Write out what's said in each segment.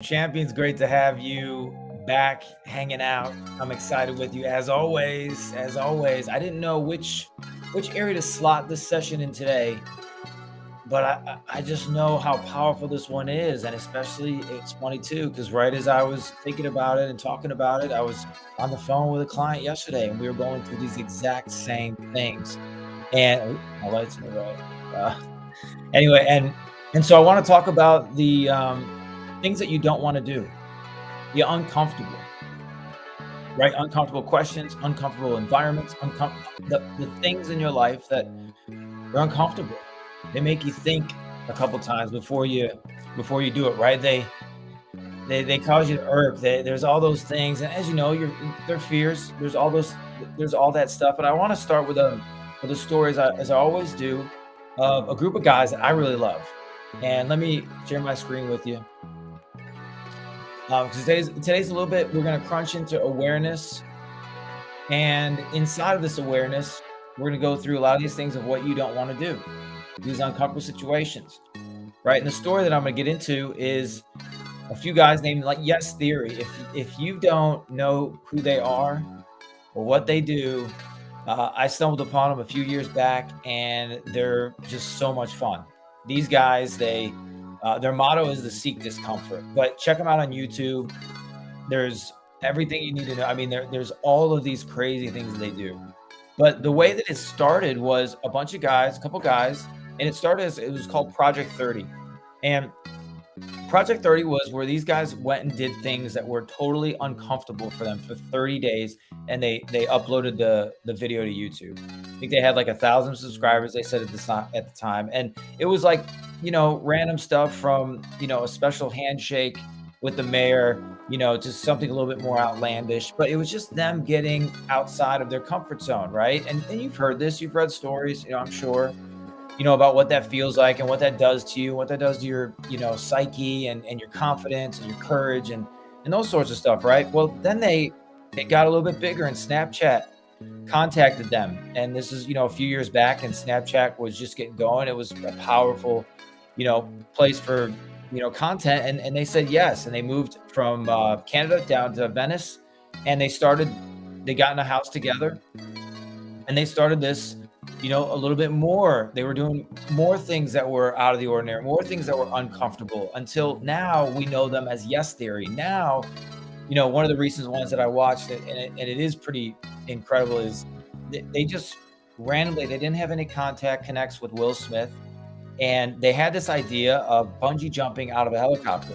Champions, great to have you back hanging out. I'm excited with you as always. As always, I didn't know which area to slot this session in today, but I just know how powerful this one is, and especially it's funny too, because right as I was thinking about it and talking about it, I was on the phone with a client yesterday, and we were going through these exact same things. And my lights are red. Anyway, and so I want to talk about the things that you don't want to do, the uncomfortable, right? Uncomfortable questions, uncomfortable environments, the things in your life that are uncomfortable. They make you think a couple times before you do it, right? They cause you to irk. There's all those things, and as you know, they're fears. There's all that stuff. But I want to start with a story as I always do, of a group of guys that I really love. And let me share my screen with you. 'Cause today's a little bit, we're gonna crunch into awareness, and inside of this awareness, we're gonna go through a lot of these things of what you don't wanna do, these uncomfortable situations, right? And the story that I'm gonna get into is a few guys named, like, Yes Theory. If you don't know who they are or what they do, I stumbled upon them a few years back, and they're just so much fun. These guys, their motto is to seek discomfort, but check them out on YouTube. There's everything you need to know. I mean, there's all of these crazy things that they do. But the way that it started was a bunch of guys, a couple guys, and it was called Project 30. And Project 30 was where these guys went and did things that were totally uncomfortable for them for 30 days, and they uploaded the video to YouTube. I think they had like 1,000 subscribers, they said at the time. And it was like, random stuff from, a special handshake with the mayor, to something a little bit more outlandish. But it was just them getting outside of their comfort zone, right? And you've heard this, you've read stories, I'm sure, about what that feels like and what that does to you, what that does to your, psyche and your confidence and your courage and those sorts of stuff, right? Well, then it got a little bit bigger, and Snapchat contacted them. And this is, a few years back, and Snapchat was just getting going. It was a powerful, place for, content. And they said yes. And they moved from Canada down to Venice, and they got in a house together, and they started this, a little bit more. They were doing more things that were out of the ordinary, more things that were uncomfortable, until now we know them as Yes Theory. Now, one of the recent ones that I watched, and it is pretty incredible, is they just randomly, they didn't have any contact connects with Will Smith, and they had this idea of bungee jumping out of a helicopter,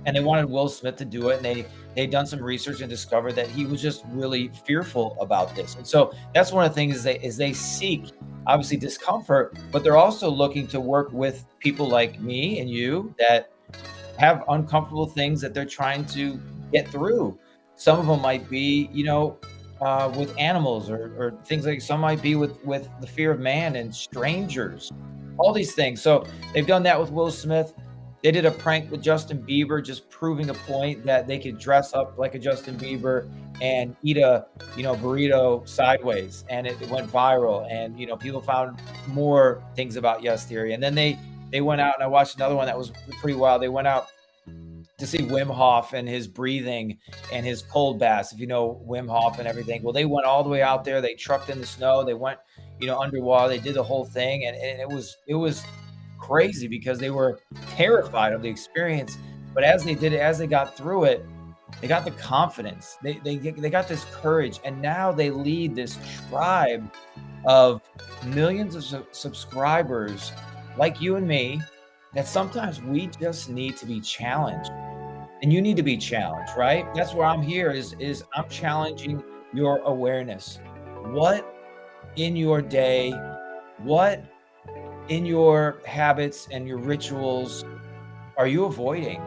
and they wanted Will Smith to do it. And they'd done some research and discovered that he was just really fearful about this. And so that's one of the things, is they seek, obviously, discomfort, but they're also looking to work with people like me and you that have uncomfortable things that they're trying to get through. Some of them might be, with animals, or things like, some might be with the fear of man and strangers, all these things. So they've done that with Will Smith. They did a prank with Justin Bieber, just proving a point that they could dress up like a Justin Bieber and eat a, burrito sideways, and it went viral. And people found more things about Yes Theory. And then they went out, and I watched another one that was pretty wild. They went out to see Wim Hof and his breathing and his cold baths. If you know Wim Hof and everything, well, they went all the way out there. They trucked in the snow. They went, underwater. They did the whole thing, and it was crazy because they were terrified of the experience. But as they did it, as they got through it, they got the confidence. They got this courage, and now they lead this tribe of millions of subscribers, like you and me, that sometimes we just need to be challenged. And you need to be challenged, right? That's where I'm here, is I'm challenging your awareness. What in your day, what in your habits and your rituals are you avoiding?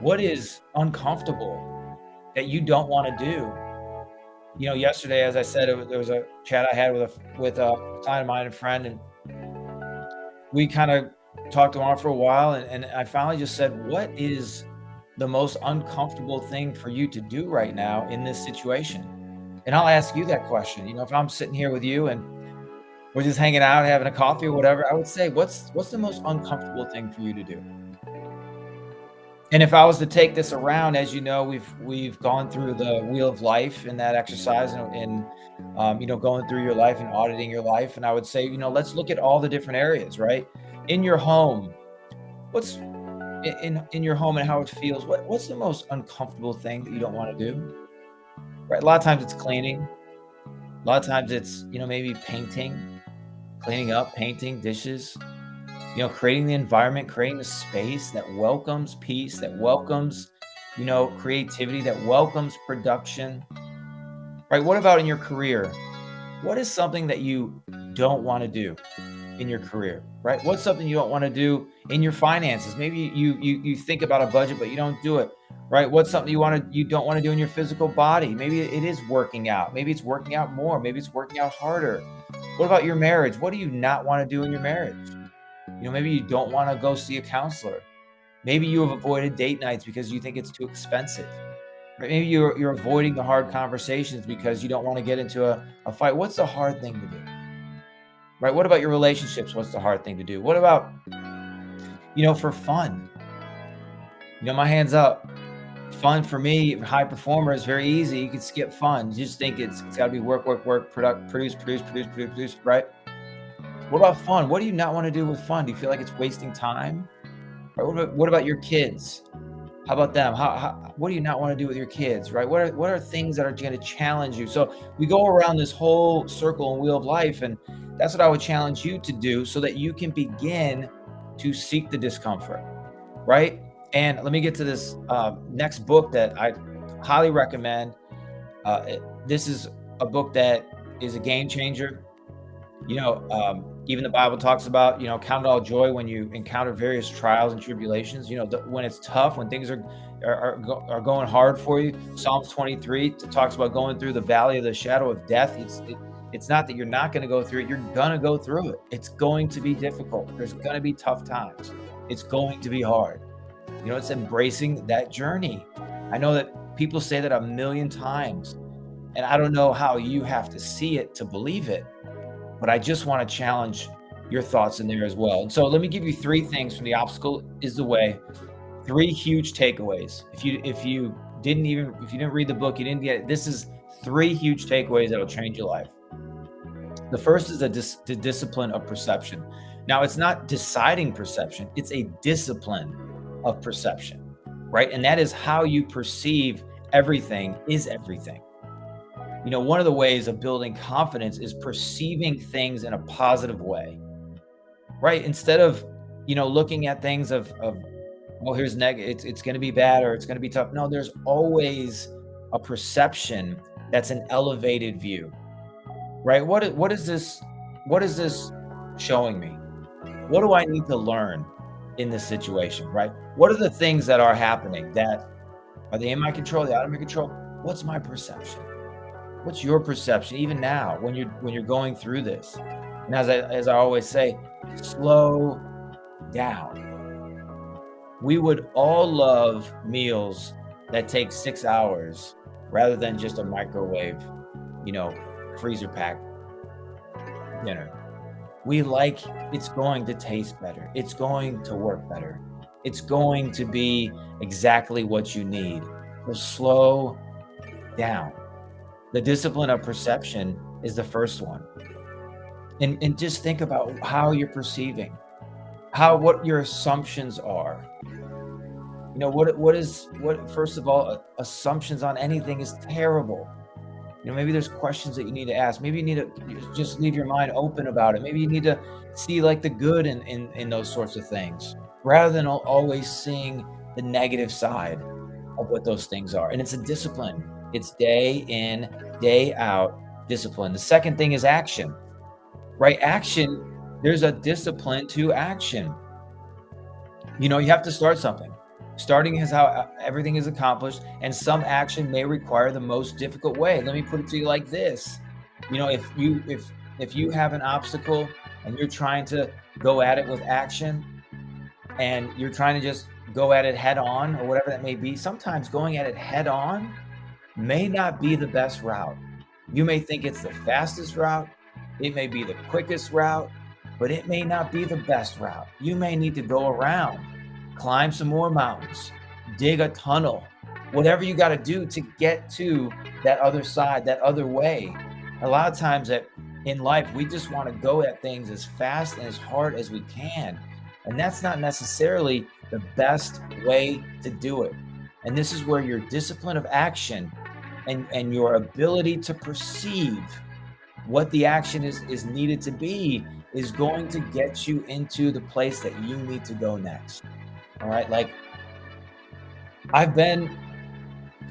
What is uncomfortable that you don't want to do? Yesterday, as I said, there was a chat I had with a client of mine, a friend, and we kind of talked on for a while, and I finally just said, what is the most uncomfortable thing for you to do right now in this situation? And I'll ask you that question. If I'm sitting here with you and we're just hanging out, having a coffee or whatever, I would say, what's the most uncomfortable thing for you to do? And if I was to take this around, as you know, we've gone through the wheel of life in that exercise, and going through your life and auditing your life. And I would say, let's look at all the different areas, right? In your home, what's in your home and how it feels. What's the most uncomfortable thing that you don't want to do? Right? A lot of times it's cleaning. A lot of times it's, maybe painting, cleaning up, painting, dishes, creating the environment, creating a space that welcomes peace, that welcomes, creativity, that welcomes production, right? What about in your career? What is something that you don't want to do in your career, right? What's something you don't want to do in your finances? Maybe you think about a budget, but you don't do it, right? What's something you don't want to do in your physical body? Maybe it is working out. Maybe it's working out more. Maybe it's working out harder. What about your marriage? What do you not want to do in your marriage? Maybe you don't want to go see a counselor. Maybe you have avoided date nights because you think it's too expensive. Right? Maybe you're avoiding the hard conversations because you don't want to get into a fight. What's the hard thing to do? Right? What about your relationships? What's the hard thing to do? What about, for fun? My hands up. Fun for me, high performer is very easy. You can skip fun. You just think it's got to be work, work, work, produce, right? What about fun? What do you not want to do with fun? Do you feel like it's wasting time? Right? What about your kids? How about them? What do you not want to do with your kids, right? What are things that are going to challenge you? So we go around this whole circle and wheel of life, and that's what I would challenge you to do so that you can begin to seek the discomfort, right? And let me get to this next book that I highly recommend. This is a book that is a game changer. Even the Bible talks about, count it all joy when you encounter various trials and tribulations. When it's tough, when things are going hard for you. Psalms 23 talks about going through the valley of the shadow of death. It's not that you're not going to go through it. You're going to go through it. It's going to be difficult. There's going to be tough times. It's going to be hard. It's embracing that journey. I know that people say that a million times, and I don't know how you have to see it to believe it. But I just want to challenge your thoughts in there as well. And so let me give you 3 things from The Obstacle is the Way. 3 huge takeaways. If you didn't read the book, you didn't get it. This is 3 huge takeaways that will change your life. The first is the discipline of perception. Now, it's not deciding perception. It's a discipline of perception, right? And that is how you perceive everything is everything. One of the ways of building confidence is perceiving things in a positive way, right? Instead of, looking at things of well, here's negative, it's going to be bad or it's going to be tough. No, there's always a perception that's an elevated view, right? What is this showing me? What do I need to learn in this situation, right? What are the things that are happening that are they in my control? Are they out of my control? What's my perception? What's your perception, even now, when you're going through this? And as I always say, slow down. We would all love meals that take 6 hours rather than just a microwave, freezer pack dinner. We like it's going to taste better. It's going to work better. It's going to be exactly what you need. So slow down. The discipline of perception is the first one. And just think about how you're perceiving, what your assumptions are. First of all, assumptions on anything is terrible. Maybe there's questions that you need to ask. Maybe you need to just leave your mind open about it. Maybe you need to see like the good in those sorts of things, rather than always seeing the negative side of what those things are. And it's a discipline. It's day in, day out discipline. The second thing is action, right? Action, there's a discipline to action. You have to start something. Starting is how everything is accomplished, and some action may require the most difficult way. Let me put it to you like this. If you have an obstacle and you're trying to go at it with action, and you're trying to just go at it head on or whatever that may be, sometimes going at it head on may not be the best route. You may think it's the fastest route. It may be the quickest route, but it may not be the best route. You may need to go around, climb some more mountains, dig a tunnel, whatever you got to do to get to that other side, that other way. A lot of times that in life, we just want to go at things as fast and as hard as we can. And that's not necessarily the best way to do it. And this is where your discipline of action and your ability to perceive what the action is needed to be is going to get you into the place that you need to go next. All right. Like I've been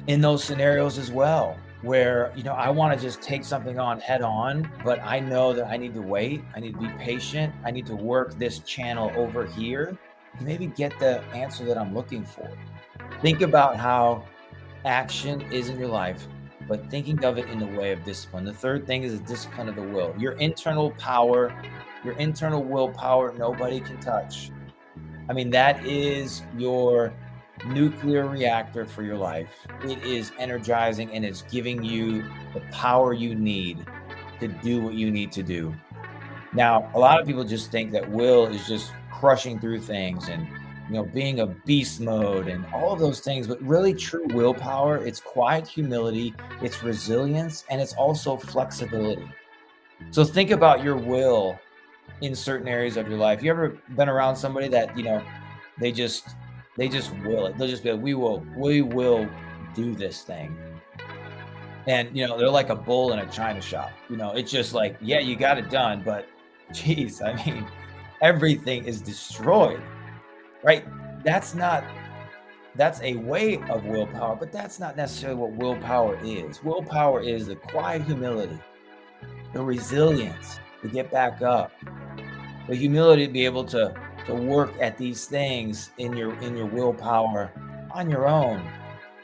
in those scenarios as well where, I want to just take something on head on, but I know that I need to wait. I need to be patient. I need to work this channel over here to maybe get the answer that I'm looking for. Think about how action is in your life, but thinking of it in the way of discipline. The third thing is the discipline of the will. Your internal power, your internal willpower, nobody can touch. I mean, that is your nuclear reactor for your life. It is energizing and it's giving you the power you need to do what you need to do. Now, a lot of people just think that will is just crushing through things and being a beast mode and all of those things, but really true willpower, it's quiet humility, it's resilience, and it's also flexibility. So think about your will in certain areas of your life. You ever been around somebody that, they just they just will it. They'll just be like, we will do this thing. And they're like a bull in a china shop. It's just like, yeah, you got it done, but geez, I mean, everything is destroyed. Right? That's a way of willpower, but that's not necessarily what willpower is. Willpower is the quiet humility, the resilience to get back up, the humility to be able to work at these things in your willpower on your own.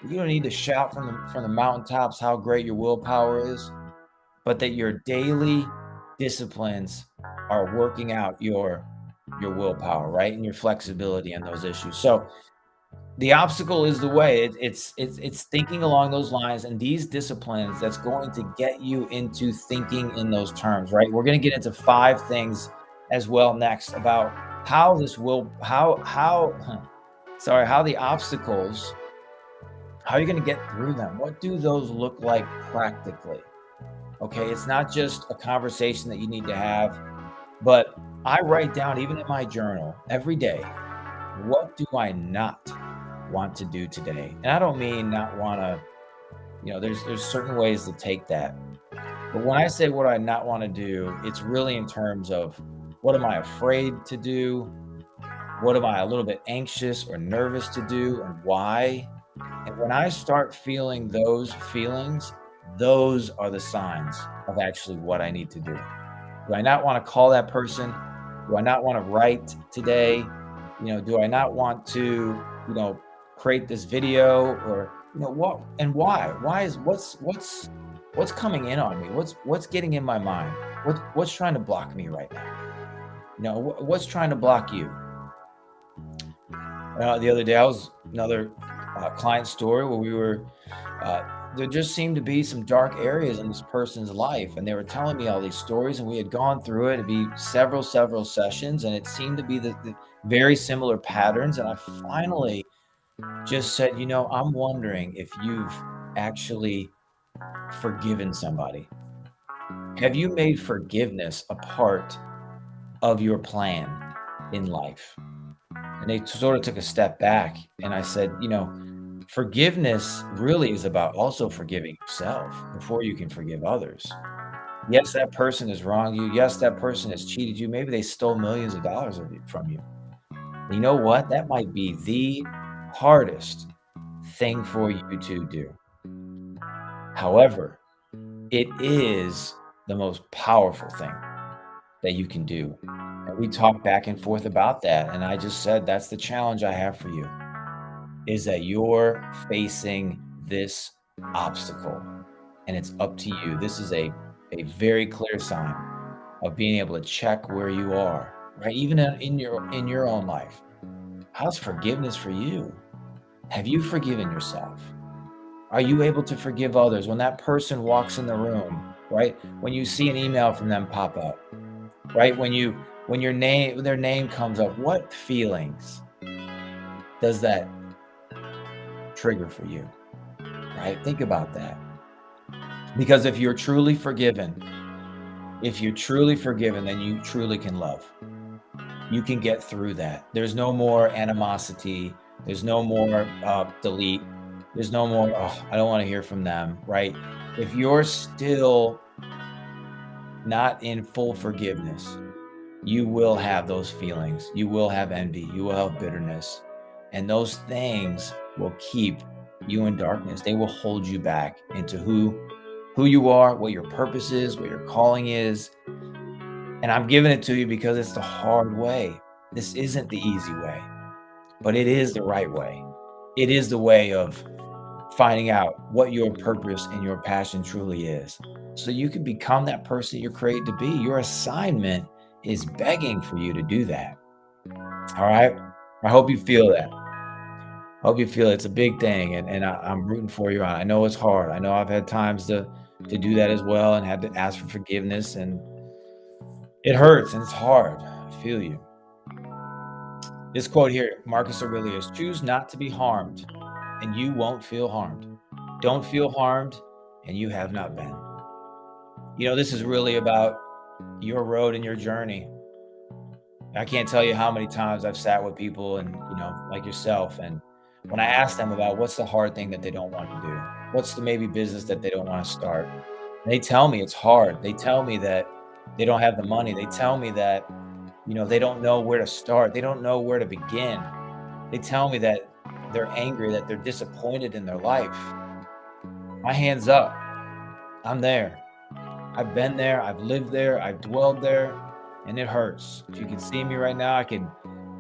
You don't need to shout from the mountaintops how great your willpower is, but that your daily disciplines are working out your willpower, right? And your flexibility in those issues. So the obstacle is the way. It's thinking along those lines and these disciplines that's going to get you into thinking in those terms, right? We're going to get into 5 things as well next about how this will how the obstacles, how you're going to get through them. What do those look like practically? Okay, it's not just a conversation that you need to have, but I write down, even in my journal, every day, what do I not want to do today? And I don't mean not want to, there's certain ways to take that. But when I say what I not want to do, it's really in terms of what am I afraid to do? What am I a little bit anxious or nervous to do and why? And when I start feeling those feelings, those are the signs of actually what I need to do. Do I not want to call that person? Do I not want to write today? Do I not want to, create this video or, what and why? Why is what's coming in on me? What's getting in my mind? What's trying to block me right now? What's trying to block you? The other day, I was another client story where we were, there just seemed to be some dark areas in this person's life. And they were telling me all these stories and we had gone through it. It'd be several sessions. And it seemed to be the very similar patterns. And I finally just said, I'm wondering if you've actually forgiven somebody. Have you made forgiveness a part of your plan in life? And they sort of took a step back and I said, forgiveness really is about also forgiving yourself before you can forgive others. Yes, that person has wronged you. Yes, that person has cheated you. Maybe they stole millions of dollars from you. You know what? That might be the hardest thing for you to do. However, it is the most powerful thing that you can do. And we talked back and forth about that. And I just said, that's the challenge I have for you, is that you're facing this obstacle and it's up to you. This is a very clear sign of being able to check where you are, right? Even in your own life. How's forgiveness for you? Have you forgiven yourself? Are you able to forgive others when that person walks in the room, right? When you see an email from them pop up, right? When their name comes up, what feelings does that trigger for you, right? Think about that. Because if you're truly forgiven, then you truly can love. You can get through that. There's no more animosity. There's no more delete. There's no more, oh, I don't want to hear from them, right? If you're still not in full forgiveness, you will have those feelings. You will have envy. You will have bitterness. And those things will keep you in darkness. They will hold you back into who you are, what your purpose is, what your calling is. And I'm giving it to you because it's the hard way. This isn't the easy way, but it is the right way. It is the way of finding out what your purpose and your passion truly is. So you can become that person you're created to be. Your assignment is begging for you to do that. All right. I hope you feel that. I hope you feel it's a big thing. And I'm rooting for you. I know it's hard. I know I've had times to do that as well and had to ask for forgiveness. And it hurts and it's hard. I feel you. This quote here, Marcus Aurelius: choose not to be harmed, and you won't feel harmed. Don't feel harmed, and you have not been. You know, this is really about your road and your journey. I can't tell you how many times I've sat with people and, like yourself, and when I ask them about what's the hard thing that they don't want to do, what's the maybe business that they don't want to start, they tell me it's hard. They tell me that they don't have the money. They tell me that, they don't know where to start. They don't know where to begin. They tell me that they're angry, that they're disappointed in their life. My hands up. I'm there. I've been there. I've lived there. I've dwelled there, and it hurts. If you can see me right now, I can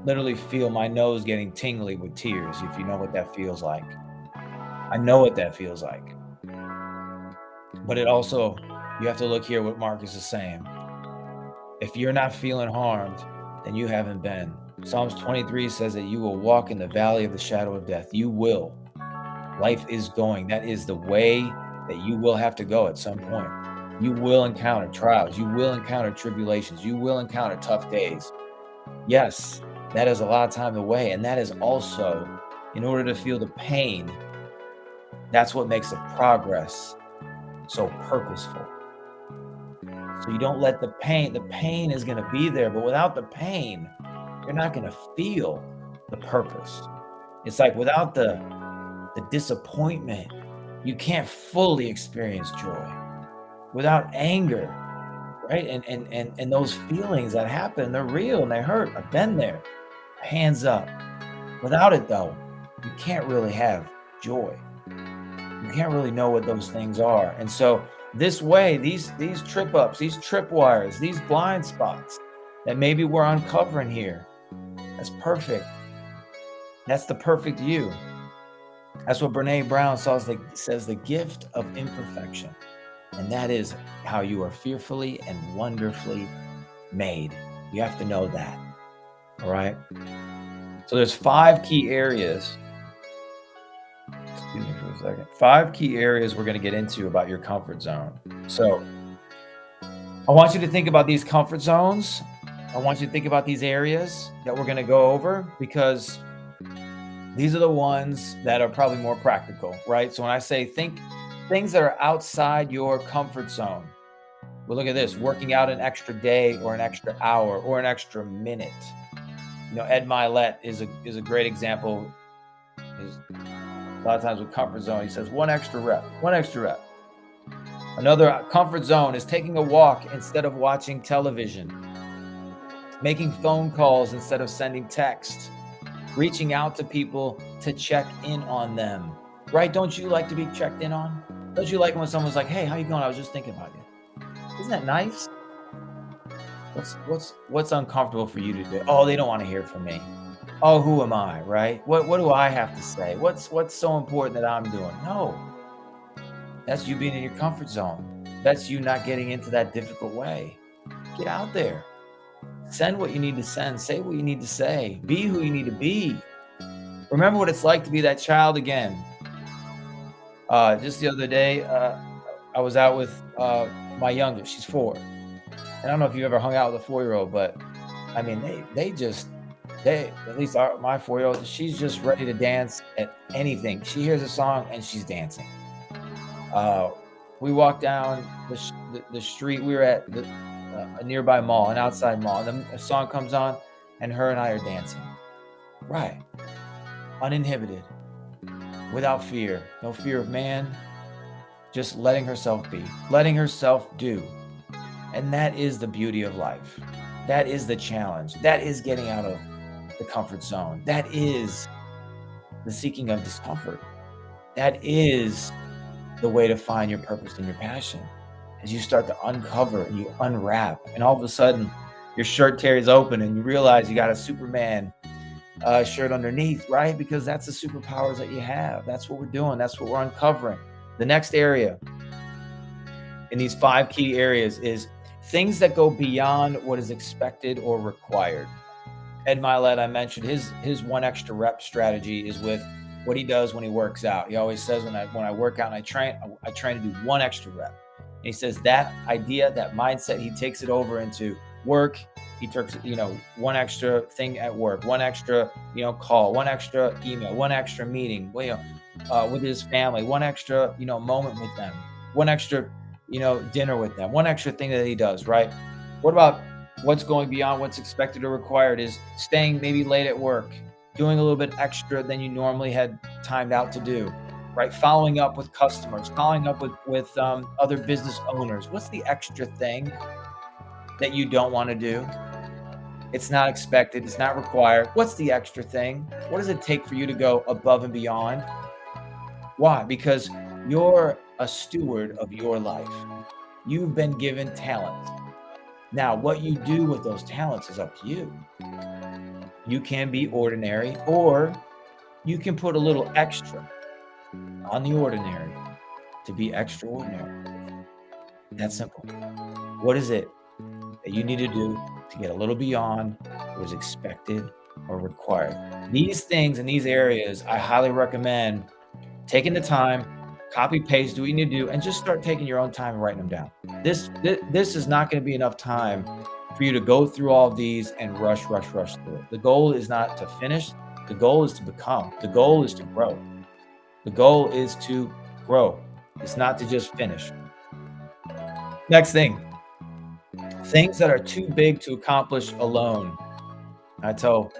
literally feel my nose getting tingly with tears, if you know what that feels like. I know what that feels like. But it also, you have to look here what Marcus is saying. If you're not feeling harmed, then you haven't been. Psalms 23 says that you will walk in the valley of the shadow of death. You will. Life is going. That is the way that you will have to go at some point. You will encounter trials. You will encounter tribulations. You will encounter tough days. Yes, that is a lot of time the way. And that is also, in order to feel the pain, that's what makes the progress so purposeful. So you don't let the pain is going to be there, but without the pain, you're not going to feel the purpose. It's like without the disappointment, you can't fully experience joy. Without anger, right? And those feelings that happen, they're real and they hurt. I've been there. Hands up. Without it though, you can't really have joy. You can't really know what those things are. And so this way, these trip ups, these tripwires, these blind spots that maybe we're uncovering here, that's perfect. That's the perfect you. That's what Brene Brown says the gift of imperfection. And that is how you are fearfully and wonderfully made. You have to know that. All right. So there's 5 key areas. Excuse me for a second. 5 key areas we're going to get into about your comfort zone. So I want you to think about these comfort zones. I want you to think about these areas that we're going to go over, because these are the ones that are probably more practical, right? So when I say think things that are outside your comfort zone, well, look at this: working out an extra day or an extra hour or an extra minute. Ed Mylett is a great example. A lot of times with comfort zone, he says one extra rep. Another comfort zone is taking a walk instead of watching television, making phone calls instead of sending text, reaching out to people to check in on them, right? Don't you like to be checked in on? Don't you like when someone's like, hey, how you going? I was just thinking about you. Isn't that nice? What's uncomfortable for you to do? Oh, they don't want to hear from me. Oh, who am I, right? What do I have to say? What's so important that I'm doing? No, that's you being in your comfort zone. That's you not getting into that difficult way. Get out there. Send what you need to send. Say what you need to say. Be who you need to be. Remember what it's like to be that child again. Just the other day, I was out with my youngest. She's 4. And I don't know if you ever hung out with a 4-year-old, but I mean, they just at least my 4-year-old, she's just ready to dance at anything. She hears a song and she's dancing. Uh, we walked down the street. We were at a nearby mall, an outside mall, and then a song comes on, and her and I are dancing. Right, uninhibited, without fear, no fear of man, just letting herself be, letting herself do. And that is the beauty of life. That is the challenge. That is getting out of the comfort zone. That is the seeking of discomfort. That is the way to find your purpose and your passion. As you start to uncover and you unwrap, and all of a sudden your shirt tears open and you realize you got a Superman shirt underneath, right? Because that's the superpowers that you have. That's what we're doing. That's what we're uncovering. The next area in these 5 key areas is things that go beyond what is expected or required. Ed Mylett, I mentioned his one extra rep strategy is with what he does when he works out. He always says when I work out and I train to do one extra rep. And he says that idea, that mindset, he takes it over into work. He takes, one extra thing at work, one extra, call, one extra email, one extra meeting, with his family, one extra, moment with them, one extra, dinner with them, one extra thing that he does, right? What about what's going beyond what's expected or required is staying maybe late at work, doing a little bit extra than you normally had timed out to do, right? Following up with customers, following up with other business owners. What's the extra thing that you don't want to do? It's not expected. It's not required. What's the extra thing? What does it take for you to go above and beyond? Why? Because you're a steward of your life. You've been given talents. Now, what you do with those talents is up to you. You can be ordinary, or you can put a little extra on the ordinary to be extraordinary. That's simple. What is it that you need to do to get a little beyond what is expected or required? These things in these areas, I highly recommend taking the time, copy paste, do what you need to do, and just start taking your own time and writing them down. This is not going to be enough time for you to go through all of these and rush through it. The goal is not to finish. The goal is to become. The goal is to grow. The goal is to grow. It's not to just finish. Next thing, things that are too big to accomplish alone. I tell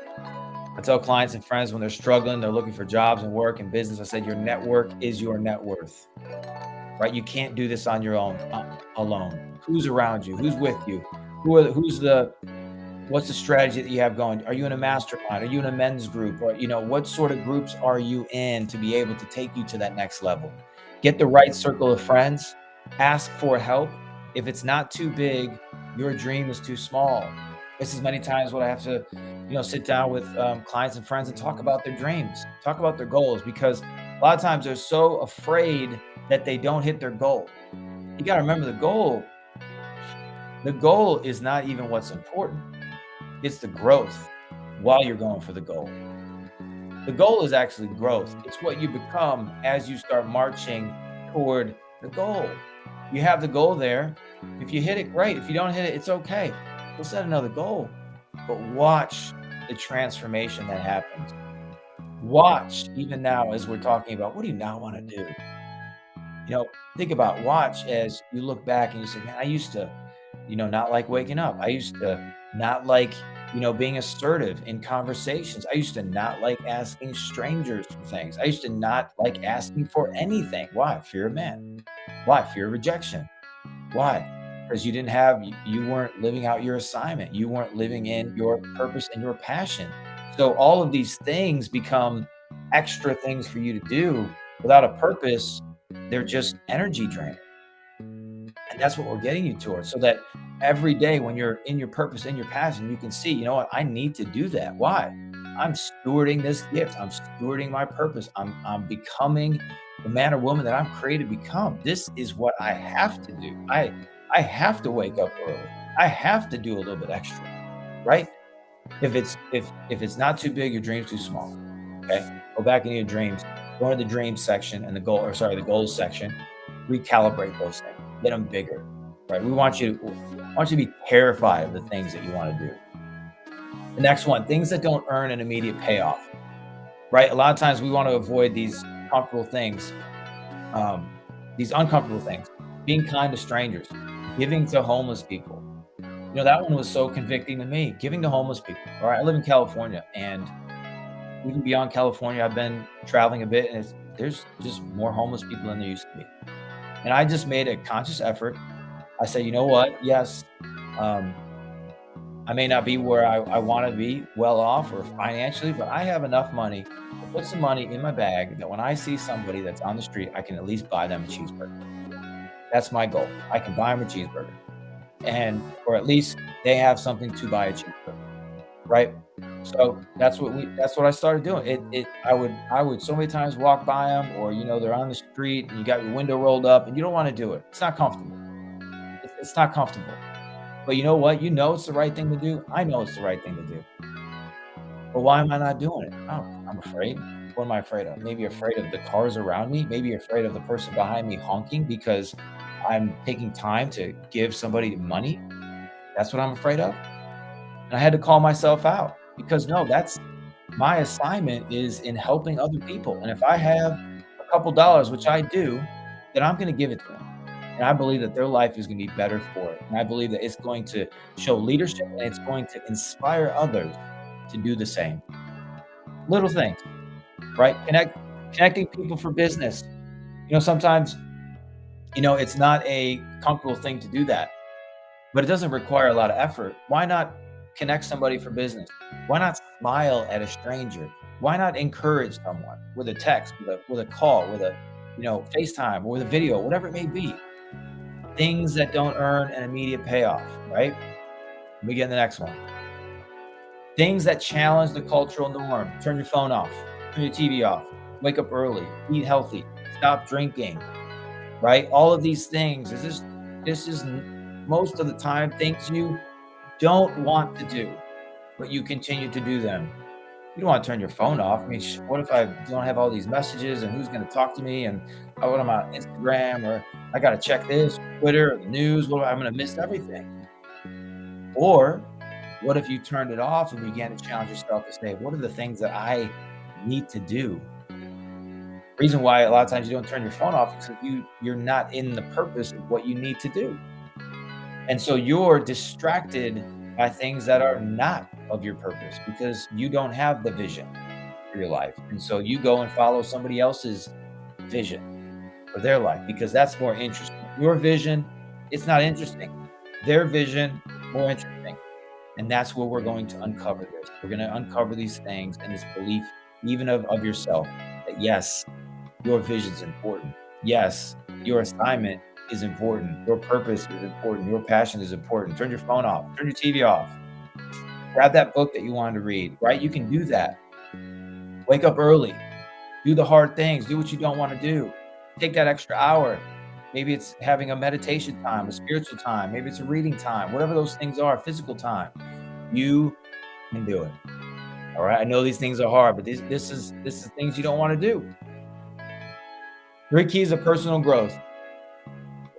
clients and friends when they're struggling, they're looking for jobs and work and business. I said, your network is your net worth, right? You can't do this on your own, alone. Who's around you? Who's with you? What's the strategy that you have going? Are you in a mastermind? Are you in a men's group? Or, what sort of groups are you in to be able to take you to that next level? Get the right circle of friends. Ask for help. If it's not too big, your dream is too small. This is many times what I have to, sit down with clients and friends and talk about their dreams, talk about their goals, because a lot of times they're so afraid that they don't hit their goal. You got to remember the goal. The goal is not even what's important. It's the growth while you're going for the goal. The goal is actually growth. It's what you become as you start marching toward the goal. You have the goal there. If you hit it, great. If you don't hit it, it's okay. We'll set another goal. But watch the transformation that happens. Watch, even now, as we're talking about, what do you now want to do? Think about watch as you look back and you say, man, I used to, not like waking up. I used to not like, being assertive in conversations. I used to not like asking strangers for things. I used to not like asking for anything. Why? Fear of man. Why? Fear of rejection. Why? Because you weren't living out your assignment. You weren't living in your purpose and your passion. So all of these things become extra things for you to do without a purpose. They're just energy draining. And that's what we're getting you towards, so that every day when you're in your purpose and your passion, you can see, you know what, I need to do that. Why? I'm stewarding this gift. I'm stewarding my purpose. I'm becoming the man or woman that I'm created to become. This is what I have to do. I have to wake up early. I have to do a little bit extra, right? If it's not too big, your dream's too small. Okay, go back into your dreams. Go into the dreams section and the goals section. Recalibrate those things. Get them bigger, right? We want you to be terrified of the things that you want to do. The next one, things that don't earn an immediate payoff, right? A lot of times we want to avoid comfortable things, um, these uncomfortable things, being kind to strangers, giving to homeless people. That one was so convicting to me, giving to homeless people. All right. I live in California, and even beyond California, I've been traveling a bit, and there's just more homeless people than there used to be. And I just made a conscious effort. I said, you know what? Yes, um, I may not be where I want to be, well off or financially, but I have enough money to put some money in my bag that when I see somebody that's on the street, I can at least buy them a cheeseburger. That's my goal. I can buy them a cheeseburger, or at least they have something to buy a cheeseburger, right? So that's what I started doing. I would so many times walk by them, or they're on the street and you got your window rolled up and you don't want to do it. It's not comfortable. It's not comfortable. But you know what? It's the right thing to do. I know it's the right thing to do. But why am I not doing it? Oh, I'm afraid. What am I afraid of? Maybe afraid of the cars around me, maybe afraid of the person behind me honking because I'm taking time to give somebody money. That's what I'm afraid of. And I had to call myself out because no, that's my assignment is in helping other people. And if I have a couple dollars, which I do, then I'm going to give it to them. And I believe that their life is going to be better for it. And I believe that it's going to show leadership and it's going to inspire others to do the same. Little things, right? Connecting people for business. Sometimes, it's not a comfortable thing to do that, but it doesn't require a lot of effort. Why not connect somebody for business? Why not smile at a stranger? Why not encourage someone with a text, with a call, with a, FaceTime, or with a video, whatever it may be? Things that don't earn an immediate payoff, right? Let me get in the next one. Things that challenge the cultural norm. Turn your phone off, turn your TV off, wake up early, eat healthy, stop drinking, right? All of these things, this is most of the time things you don't want to do, but you continue to do them. You don't want to turn your phone off. I mean, what if I don't have all these messages and who's going to talk to me and what am I on Instagram, or I got to check this, Twitter, or the news, I'm going to miss everything. Or what if you turned it off and began to challenge yourself to say, what are the things that I need to do? Reason why a lot of times you don't turn your phone off is because you're not in the purpose of what you need to do. And so you're distracted by things that are not of your purpose because you don't have the vision for your life. And so you go and follow somebody else's vision for their life because that's more interesting. Your vision, it's not interesting. Their vision, more interesting. And that's where we're going to uncover this. We're going to uncover these things and this belief, even of yourself, that yes, your vision is important. Yes, your assignment is important. Your purpose is important. Your passion is important. Turn your phone off. Turn your TV off. Grab that book that you wanted to read, right? You can do that. Wake up early. Do the hard things. Do what you don't want to do. Take that extra hour. Maybe it's having a meditation time, a spiritual time. Maybe it's a reading time. Whatever those things are, physical time. You can do it. All right. I know these things are hard, but this is things you don't want to do. 3 keys of personal growth.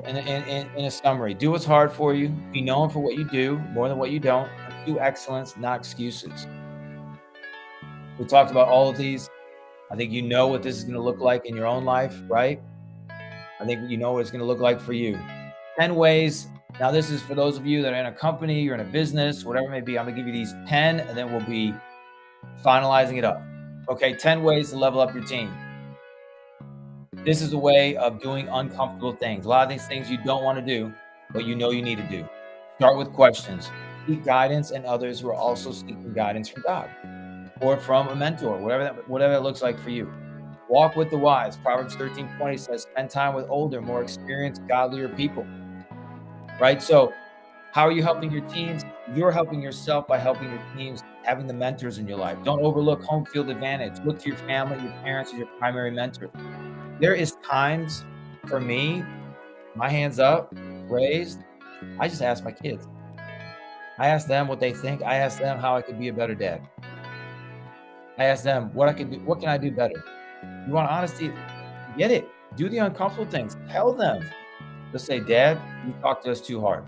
In a summary, do what's hard for you. Be known for what you do more than what you don't. Pursue excellence, not excuses. We talked about all of these. I think you know what this is going to look like in your own life, right? I think you know what it's going to look like for you. 10 ways. Now, this is for those of you that are in a company, you're in a business, whatever it may be. I'm going to give you these 10, and then we'll be finalizing it up. Okay, 10 ways to level up your team. This is a way of doing uncomfortable things. A lot of these things you don't want to do, but you know you need to do. Start with questions. Seek guidance and others who are also seeking guidance from God or from a mentor, whatever that looks like for you. Walk with the wise. Proverbs 13:20 says, spend time with older, more experienced, godlier people. Right? So how are you helping your teams? You're helping yourself by helping your teams, having the mentors in your life. Don't overlook home field advantage. Look to your family, your parents as your primary mentor. There is times for me, my hands up, raised, I just ask my kids. I ask them what they think. I ask them how I could be a better dad. I ask them what I can do. What can I do better? You want honesty? Get it. Do the uncomfortable things. Tell them. Just say, Dad, you talk to us too hard.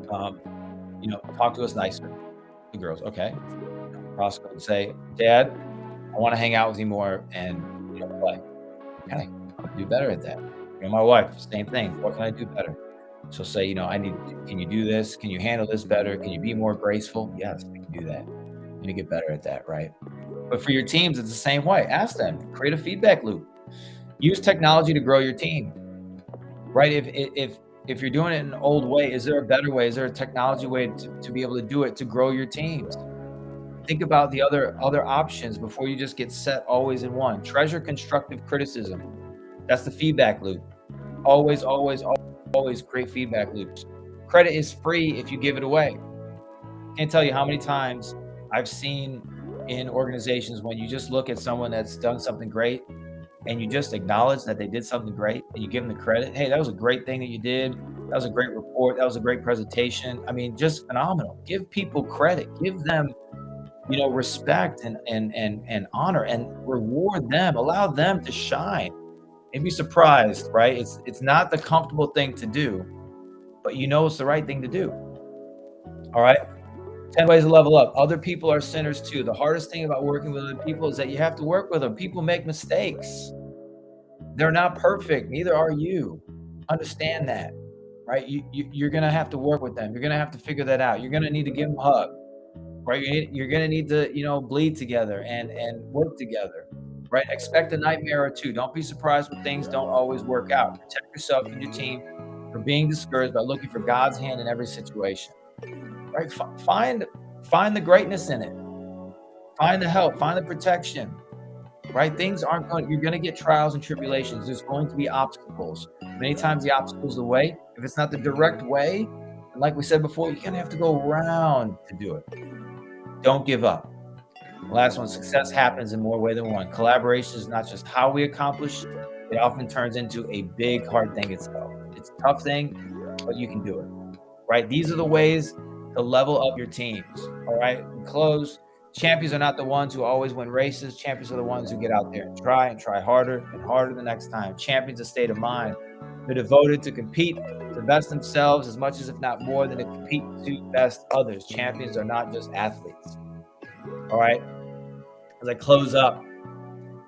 Talk to us nicer. the girls. Okay. Roscoe would say, "Dad, I wanna hang out with you more and, play." "Okay, I'll do better at that." My wife, same thing. "What can I do better?" She'll say, "I need can you do this? Can you handle this better? Can you be more graceful?" "Yes, I can do that." "Let me get better at that," right? But for your teams, it's the same way. Ask them, create a feedback loop. Use technology to grow your team, right? If you're doing it in an old way, is there a better way? Is there a technology way to be able to do it to grow your teams? Think about the other options before you just get set always in one. Treasure constructive criticism. That's the feedback loop. Always, always, always create feedback loops. Credit is free if you give it away. Can't tell you how many times I've seen in organizations when you just look at someone that's done something great and you just acknowledge that they did something great and you give them the credit. Hey, that was a great thing that you did. That was a great report. That was a great presentation. I mean, just phenomenal. Give people credit. Give them, respect and honor and reward them. Allow them to shine. And be surprised, right? It's not the comfortable thing to do, but it's the right thing to do. All right. 10 ways to level up. Other people are sinners too. The hardest thing about working with other people is that you have to work with them. People make mistakes. They're not perfect. Neither are you. Understand that, right? You're going to have to work with them. You're going to have to figure that out. You're going to need to give them a hug, right? You're going to need to, bleed together and work together, right? Expect a nightmare or two. Don't be surprised when things don't always work out. Protect yourself and your team from being discouraged by looking for God's hand in every situation. Right? Find the greatness in it. Find the help, find the protection, right? Things aren't going you're gonna get trials and tribulations. There's going to be obstacles. Many times the obstacle's the way. If it's not the direct way, and like we said before, you're gonna have to go around to do it. Don't give up. The last one, success happens in more ways than one. Collaboration is not just how we accomplish, it often turns into a big, hard thing itself. It's a tough thing, but you can do it, right? These are the ways to level up your teams, all right? In close, champions are not the ones who always win races. Champions are the ones who get out there and try harder and harder the next time. Champions, a state of mind. They're devoted to compete to best themselves as much as, if not more, than to compete to best others. Champions are not just athletes, all right? As I close up,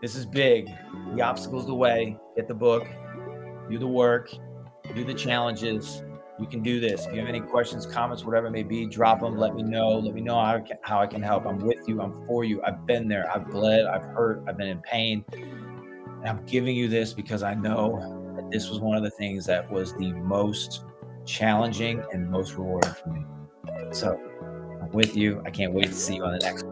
this is big. The obstacle's the way. Get the book, do the work, do the challenges. You can do this. If you have any questions, comments, whatever it may be, drop them. Let me know. Let me know how I can help. I'm with you. I'm for you. I've been there. I've bled. I've hurt. I've been in pain. And I'm giving you this because I know that this was one of the things that was the most challenging and most rewarding for me. So I'm with you. I can't wait to see you on the next one.